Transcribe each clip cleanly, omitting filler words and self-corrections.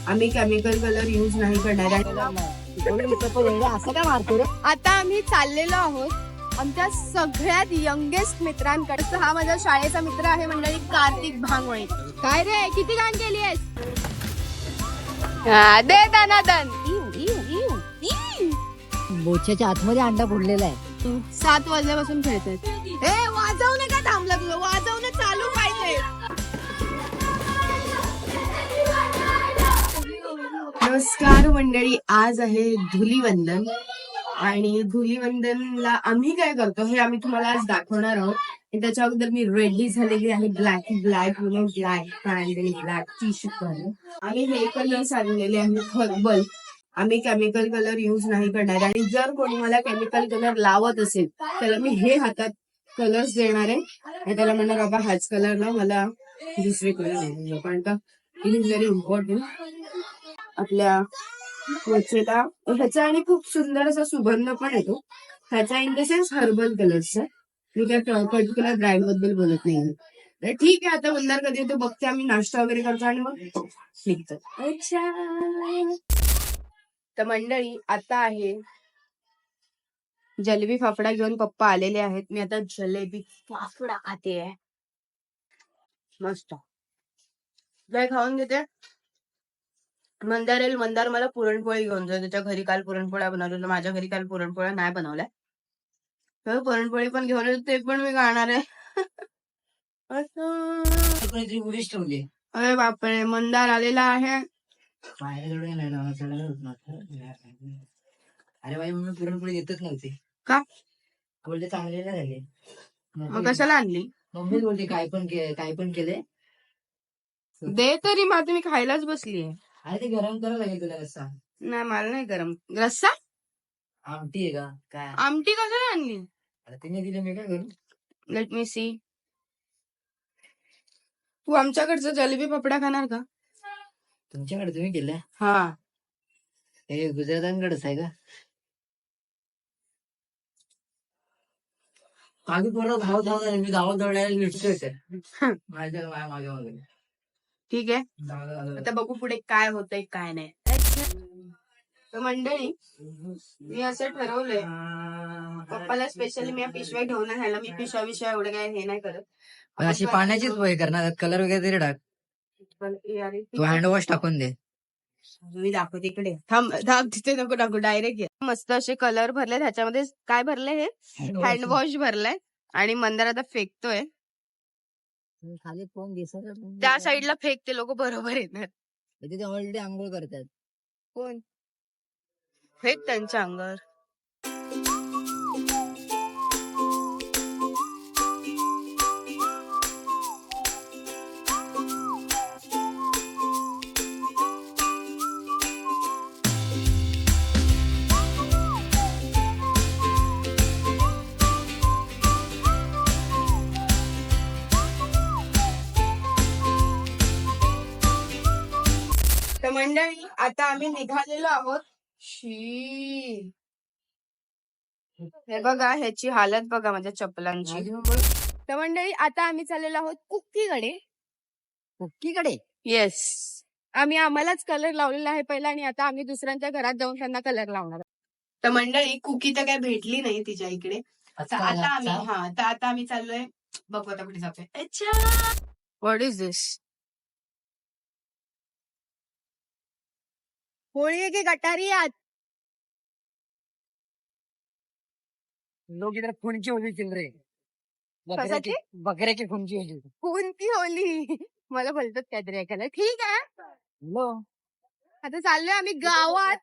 आम्ही chemical colour use नाही करणार. असं काय मारतो रे. आता आम्ही चाललेलो आहोत आमच्या सगळ्यात यंगेस्ट मित्रांकडे. हा माझा शाळेचा मित्र आहे मंडळी, कार्तिक भांगवळे. काय रे, किती गाण केली आहेस? दे दनादन. बोच्याच्या आतमध्ये अंडा फोडलेला आहे. 7 वाजल्यापासून खेळतात. हे वाजवणे का थांबलं तुझं? वाजवणे चालू पाहिजे. नमस्कार मंडळी, आज आहे धुलीवंदन आणि धुलीवंदनला आम्ही काय करतो हे आम्ही तुम्हाला आज दाखवणार आहोत. त्याच्या अगोदर मी रेडी झालेली आहे. ब्लॅक पॅन्ट आणि ब्लॅक टी शर्ट घालून. आम्ही हे कलर्स आणलेले आहेत हर्बल. आम्ही केमिकल कलर यूज नाही करणार आणि जर कोणी मला केमिकल कलर लावत असेल त्याला मी हे हातात कलर्स देणार आहे आणि त्याला म्हणणार बाबा हाच कलर ना, मला दुसरे कलर नाही. कारण का इट इज व्हेरी इम्पॉर्टंट आपल्या त्वचेला. ह्याचा आणि खूप सुंदर असा सुगंध पण येतो ह्याचा, इन द सेन्स हर्बल कलर्सचा. मी त्या पर्टिक्युलर ब्रँड बद्दल बोलत नाही. तर ठीक आहे, आता बंदार कधी येतो बघते. आम्ही नाश्ता वगैरे करतो आणि मग निघतो. तर मंडळी आता आहे जलेबी फाफडा घेऊन पप्पा आलेले आहेत. मी आता जलेबी फाफडा खाते आहे. मस्त काय खाऊन घेते. मंदार येईल, मंदार मला पुरणपोळी घेऊन जाईल. त्याच्या घरी काल पुरणपोळ्या बनवल्या, माझ्या घरी काल पुरणपोळ्या नाही बनवल्या. तर पुरणपोळी पण घेऊन येतो, ते पण मी खाणार आहे. अरे बापरे, मंदार आलेला आहे. अरे बाई, मम्मी पुरणपोळी देतच नव्हती. का बोलते चांगले नाही झाले. मग कशाला आणली? मम्मी बोलते काय पण केले दे तरी. मग तुम्ही खायलाच बसली आहे. अरे ते गरम करावं लागेल तुला. रस्सा नाही, मला नाही गरम. रस्सा आमटी आहे का काय? आमटी कशाला आणली? अरे तिने दिले, मी काय करू? Let me C. तू आमच्याकडचं जलेबी फाफडा खाणार का? तुमच्याकडे तुम्ही केलं? हा, हे गुजरातांकडेच आहे का? काजू पूर्ण भाव धावणार. मी गावात दौडायला निघतोय माझ्या मागे मागे. ठीक आहे. आता बघू पुढे काय होतंय काय नाही. तर मंडळी मी असं ठरवलंय, पप्पाला स्पेशली मी पिशव्या घेऊन राहिला. मी पिशव्या एवढं काय हे नाही करत. अशी पाण्याचीच वय करणार. कलर वगैरे तरी टाक. पण यार तू हँडवॉश टाकून दे. मी दाखवते इकडे. थांब तिथे नको टाकू, डायरेक्ट मस्त असे कलर भरले. ह्याच्यामध्ये काय भरले? हे हँडवॉश भरलाय आणि मंदार आता फेकतोय. खाली कोण दिसत? त्या साईडला फेकते, लोक बरोबर येणार. तिथे ऑलरेडी आंघोळ करतात. कोण फेक त्यांच्या अंगावर. तर मंडळी आता आम्ही निघालेलो आहोत. हे बघा, ह्याची हालत बघा माझ्या चप्पलांची. तर मंडळी आता आम्ही चाललेलो आहोत कुक्कीकडे. कुक्कीकडे? येस, आम्हालाच कलर लावलेला आहे पहिला आणि आता आम्ही दुसऱ्यांच्या घरात जाऊन त्यांना कलर लावणार. तर मंडळी कुकी तर काय भेटली नाही तिच्या इकडे. आता आम्ही चाललोय, बघू आता कुठे जातोय. अच्छा, व्हॉट इज दिस? होळी आहे की गटारी आज? लोक इधर खुनची होली चल रहे. कशाची? बकऱ्याची खुनची होली. कोणती होली? मला बोलतात काहीतरी ऐकायला. ठीक आहे, आता चाललोय आम्ही गावात.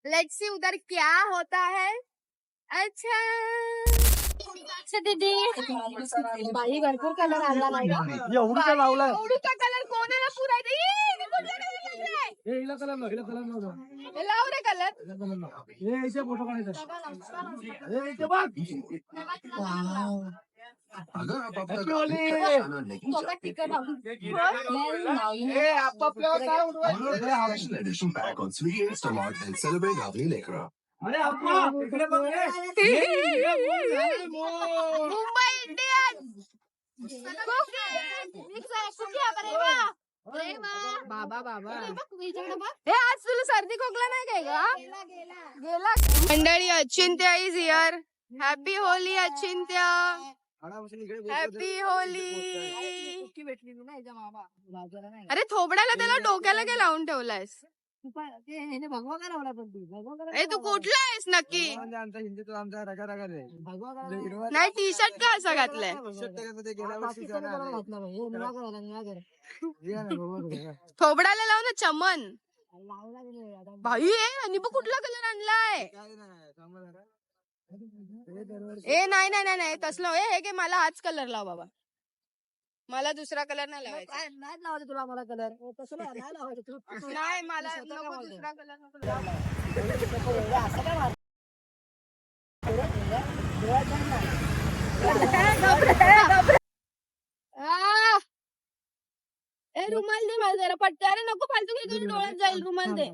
लेट्स सी उधर क्या होता है. अच्छा दीदी, बाई भरपूर कलर आणला नाही का? एवढं लावला. एवढा कलर कोणाला पुरायचा? लाव रे कलर. अगर आप अपना special edition pack on Sweet Instamart and celebrate lovely liquor. Mumbai Indians बाबा बाबा हे आज तुला सर्दी खोकला नाही काय का गेला मंडळी. Achintya is here. Happy Holi Achintya. Happy Holi. अरे थोबड्याला त्याला डोक्याला काय लावून ठेवलायस? ए तू कुठला आहेस नक्की? नाही टी शर्ट का असं घातलंय? थोबडाला लाव ना चमन. भाई आणि बघ कुठला कलर आणलाय. ए नाही नाही नाही नाही तसलं हे घे मला हाच कलर लाव बाबा. मला दुसरा कलर नाही लावायचा. नाही लावायचं तुला मला कलर तसं नाही लावायचं. नाही मला नको दुसरा कलर नको. ए रुमाल दे मला जरा पटते. अरे नको फालतू काही करून डोळ्यात जाईल. रुमाल दे.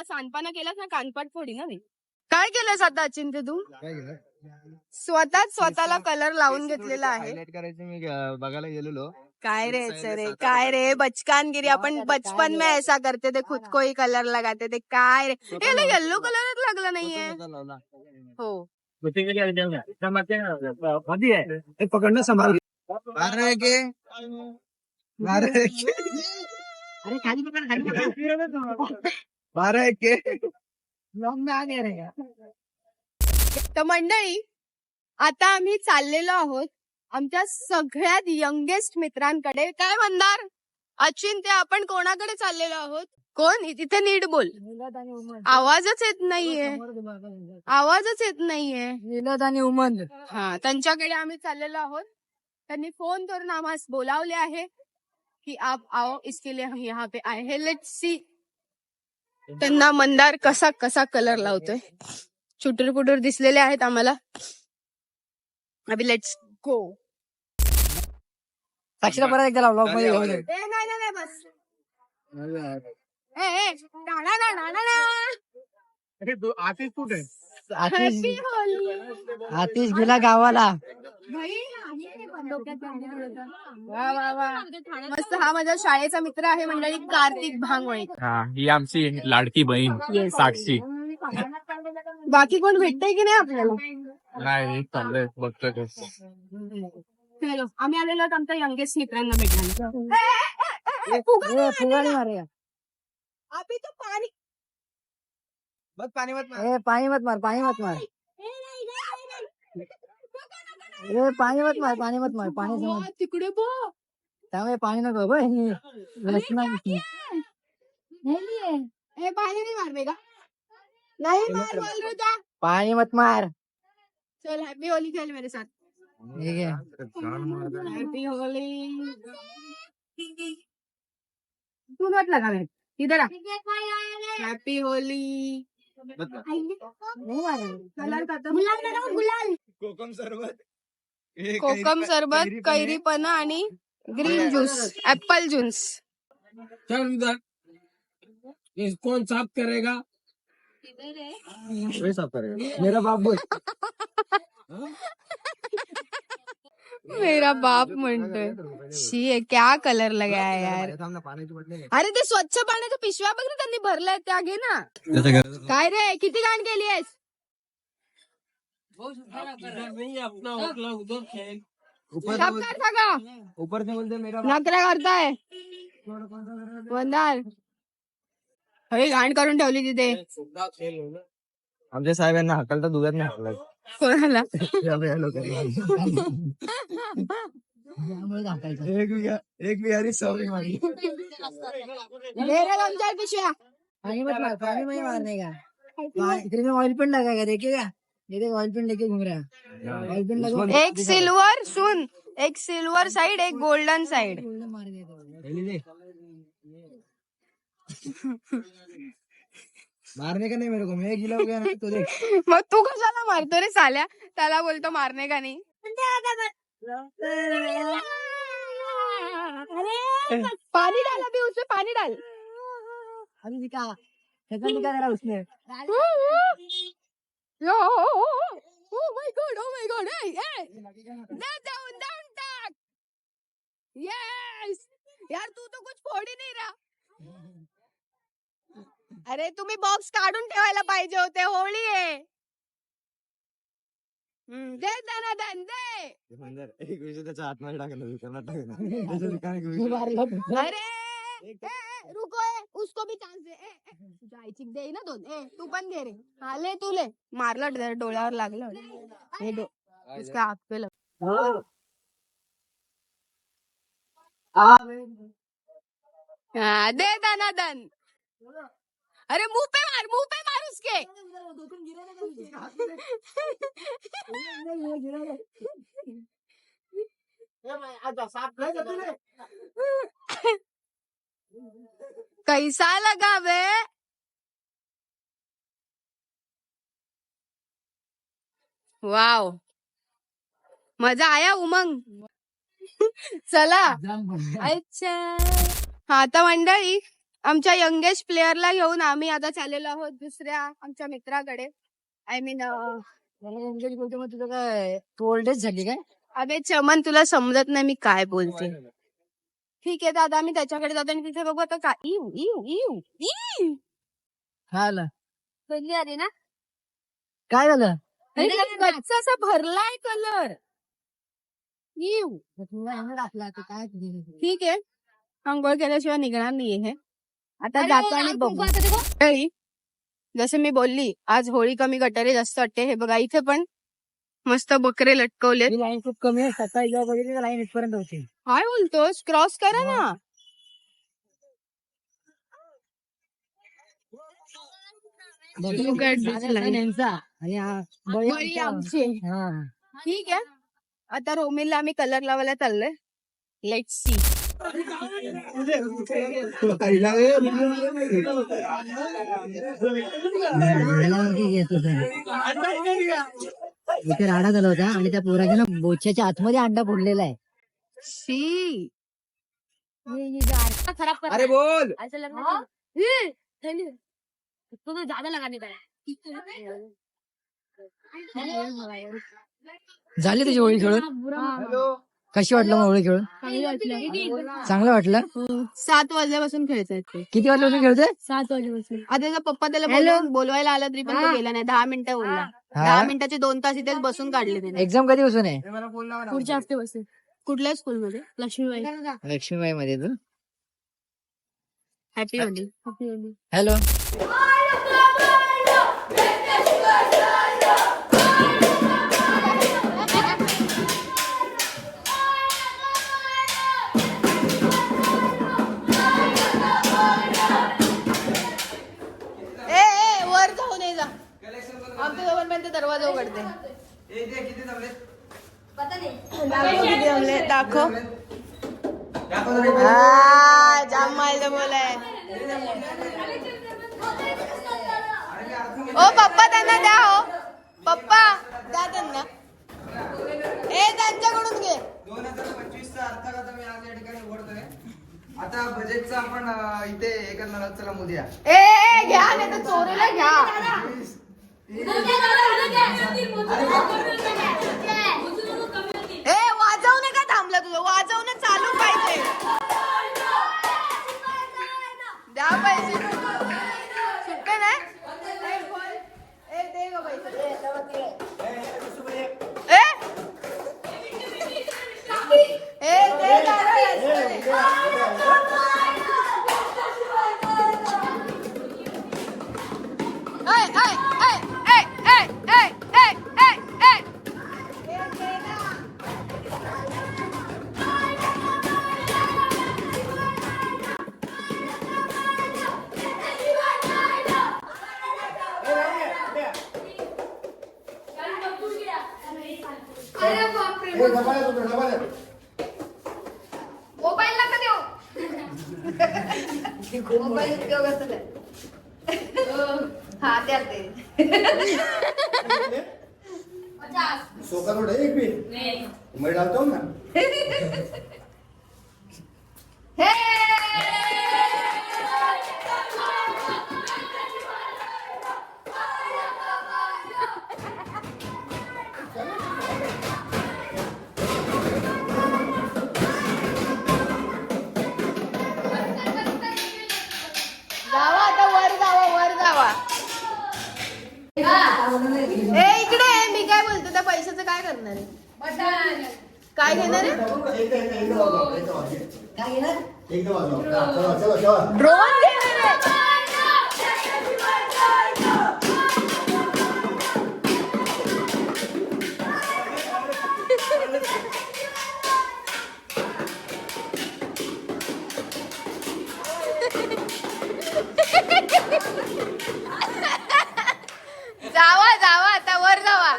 सांडपाना केलास ना कानपाट फोडी ना मी. काय केलंस आता अचिंत्य तू? स्वतःला कलर लावून घेतलेला आहे. करायचं मी बघायला गेलेलो. काय रे रे काय रे बचकानगिरी. आपण बचपन में ऐसा करते थे खुद को ही कलर लगाते थे. काय रे याला येल्लो कलरच लागला नाहीये. हो पकडणं संभाल. अरे के अरे खाली पकड खाली पकड. 12 के लॉंग में आ गया रे. तर मंडळी आता आम्ही चाललेलो आहोत आमच्या सगळ्यात यंगेस्ट मित्रांकडे. काय म्हणणार अचिंत्य? आपण कोणाकडे चाललेलो आहोत? कोण? तिथे नीट बोल. आवाजच येत नाहीये. आवाजच येत नाहीये. मिलाद आणि उमंद. हा त्यांच्याकडे आम्ही चाललेलो आहोत. त्यांनी फोन करून आम्हाला बोलावले आहे की आप आओ इसके लिए हम यहाँ पे आए हैं. लेट्स सी त्यांना मंदार कसा कसा कलर लावतोय. छुटूर पुटूर दिसलेले आहेत आम्हाला. अभि लेट्स गो. साक्षीला परत एकदा लाव मध्ये घेऊन ये. नाही बस. डाणा ना डाणा ना. आतिश कुठे? Happy Holy. आतिश गेला गावाला. वा वा वा मस्त. हा माझा शाळेचा मित्र आहे मंडळी कार्तिक भांगवळे. ही आमची लाडकी बहीण साक्षी. बाकी कोण भेटतंय की नाही आपल्याला? नाही चाललंय बघतोय. चलो आम्ही आलेलो आहोत आमच्या यंगेस्ट मित्रांना भेटायला. फुगाडी मारे. अभि तो पाणी बघ पाणी मत पाणी मत मार पाणी मत मार. पाणी मत मार पाणी मत मार. पाणी समज तिकडे बो. त्यामुळे पाणी नको बघ. पाणी नाही मारवे का? नाही मार बोल रहा था. पाणी मत मार. चल हॅपी होली खेल मेरे साथ. ठीक आहे. Happy Holy. तू मत लगा मैं इधर आ. Happy Holy. कलर का गुलाल. कोकम सरबत कैरीपना आणि ग्रीन ज्यूस ऍपल ज्यूस. चल इधर. कौन साफ करेगा? कोई साफ करेगा. मेरा बाप बोल. मेरा बाप म्हणतोय. शी क्या कलर लगाया यार. अरे ते स्वच्छ पाण्याच्या पिशव्या बघ ना त्यांनी भरलाय त्या घे ना. काय रे किती घाण केलीयस? ऊपर से बोलते मेरा नकरा करताय वंदार. हे घाण करून ठेवली तिथे. आमच्या साहेबांना हकलता दुधात नाही हकलत. कोणाला? एक बिहारी सवय मारी. पिशव्या पानी मत मार. पानी में ही मारने का. इतने में ऑयल पेंट लगाएगा देखेगा. ये देख ऑयल पेंट लेके घूम रहा है. ऑयल पेंट लगा. एक सिल्वर सुन. एक सिल्वर साइड एक गोल्डन साइड. मार देगा. मारने का नहीं मेरे को. मैं गिला हो गया ना तो देख. मग तू कशाला मारतो रे साल्या? त्याला बोलतो मारणे का नाही. पानी डाल अभी उसमें पानी डाल. अभी दिखा निका रहा उसने. Oh my god. Hey. Down टाक. Yes. यार तू तो कुछ फोड ही नहीं रहा. अरे तुम्ही बॉक्स काढून ठेवायला पाहिजे होते. होळी आहे. दे दनादन दे. एक विषय त्याच्या आतमध्ये टाकलं दुकानात टाकलं. अरे रुको उसको भी चान्स दे. तुझ्या आईची दे ना 2. तू पण घे रे. हा ले तू ले. मारलं डोळ्यावर लागलं. हे उसका आग पे लग. दे दनादन. अरे मुंह पे मार उसके. कैसा लगा बे. वाव मजा आया उमंग. चला अच्छा. हा आता मंडळी आमच्या यंगेस्ट प्लेअरला घेऊन आम्ही आता चाललेलो आहोत दुसऱ्या आमच्या मित्राकडे. आय मीन बोलतो मग तुझं काय तू ओल्डेज झाली काय? अबे चमन तुला समजत नाही मी काय बोलते. ठीक आहे दादा आम्ही त्याच्याकडे जातो आणि तिथे बघू आता काय. इव इव इव इव. हा आला. कधी आली ना. काय झालं? कच्चा असा भरलाय कलर. इव. टाकला काय ठीक आहे आंघोळ केल्याशिवाय निघणार नाहीये हे. आता जातो आणि बघू. जसं मी बोलली आज होळी कमी गटारे जास्त वाटते. हे बघा इथे पण मस्त बकरे लटकवले. लाईन खूप कमी आहे. सकाळी जेव्हा बघितली लाईन इथपर्यंत होती. काय बोलतोस क्रॉस करा ना. बळी आमचे. ठीक आहे आता रोमिलला आम्ही कलर लावायला चाललोय. Let's see. इथे राडा झाला होता आणि त्या पोराच्या ना बोच्याच्या आतमध्ये अंडा फोडलेला आहे. शी खराब अरे बोल. ज्यादा लगाने का. झाली तुझी होळी खेळून? कशी वाटलं मग होळी खेळून? चांगलं वाटलं. 7 वाजल्यापासून खेळतायत ते. किती वाजल्यापासून खेळतोय? 7 वाजल्यापासून. आता त्याचा पप्पा त्याला बोलवायला आला तरी पण तो गेला नाही. 10 मिनिटं बोलला. 10 मिनिटाचे 2 तास इथेच बसून काढले त्याने. एक्झाम कधी बसून आहे? पुढच्या हफ्त्यापासून. कुठल्या स्कूलमध्ये? लक्ष्मीबाई. लक्ष्मीबाई मध्ये. तू हॅपी होली. हॅलो. वर जाऊन ये जा. आमच्या दोघांपर्यंत दरवाजा उघडते. दाखव. जाम मारलं बोलाय. ओ पप्पा त्यांना द्या. हो पप्पा द्या त्यांना. त्यांच्याकडून घे. 2025चा अर्थात मी आज या ठिकाणी उघडतोय. आता बजेटचा आपण इथे हे करणार आहोत. चला मोदया घ्या नाही तर चोरीला घ्या. वाजवणे का थांबलं तुझं. वाजवणं चालू पाहिजे. द्या पैसे. सुट्टे नाही. दे गं पैसे. मोबाईल नका देऊ. मोबाईल उपयोगाचं नाही. हा द्या ते. सोका थोड़ा एक भी मैं डालता हूँ ना. ए इकडे ये, मी काय बोलतो त्या पैशाचं काय करणार आहे? काय घेणार आहे? काय घेणार ड्रोन घेणार आहे. जावा जावा आता वर जावा.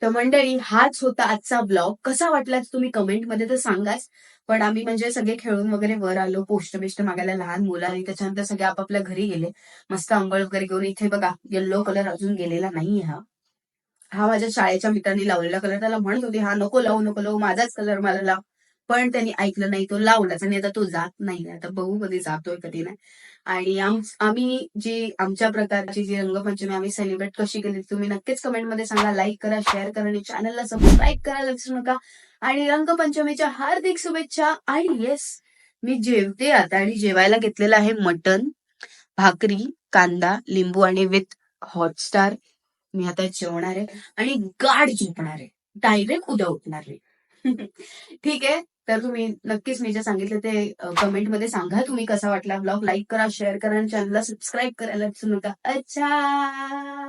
तर मंडळी हाच होता आजचा ब्लॉग. कसा वाटला तुम्ही कमेंटमध्ये तर सांगाच. पण आम्ही म्हणजे सगळे खेळून वगैरे वर आलो, पोस्ट बिस्ट मागायला लहान मुलं, आणि त्याच्यानंतर सगळे आपापल्या घरी गेले मस्त आंघोळ वगैरे घेऊन. इथे बघा येल्लो कलर अजून गेलेला नाहीये. हा माझ्या शाळेच्या मित्रांनी लावलेला कलर. त्याला म्हणत होते हा नको लावू नको लावू, माझाच कलर मला लाव, पण त्यांनी ऐकलं नाही, तो लावलाच. आणि आता तो जात नाही. आता बघू कधी जातोय कधी नाही. आणि आम्ही जी आमच्या प्रकारची जी रंगपंचमी आम्ही सेलिब्रेट कशी केली तुम्ही नक्कीच कमेंटमध्ये सांगा. लाईक करा, शेअर करा आणि चॅनलला सबस्क्राईब करायला विसरू नका. आणि रंगपंचमीच्या हार्दिक शुभेच्छा. आणि येस, मी जेवते आता आणि जेवायला घेतलेलं आहे मटन, भाकरी, कांदा, लिंबू आणि विथ हॉटस्टार. मी आता जेवणार आहे आणि गाढ झोपणार आहे. डायरेक्ट उद्या उठणार आहे. ठीक आहे. तर तुम्ही नक्कीच मी जे सांगितलं ते कमेंटमध्ये सांगा तुम्ही कसा वाटला ब्लॉग. लाईक करा, शेअर करा आणि चॅनलला सबस्क्राईब करायला विसरू नका. अच्छा.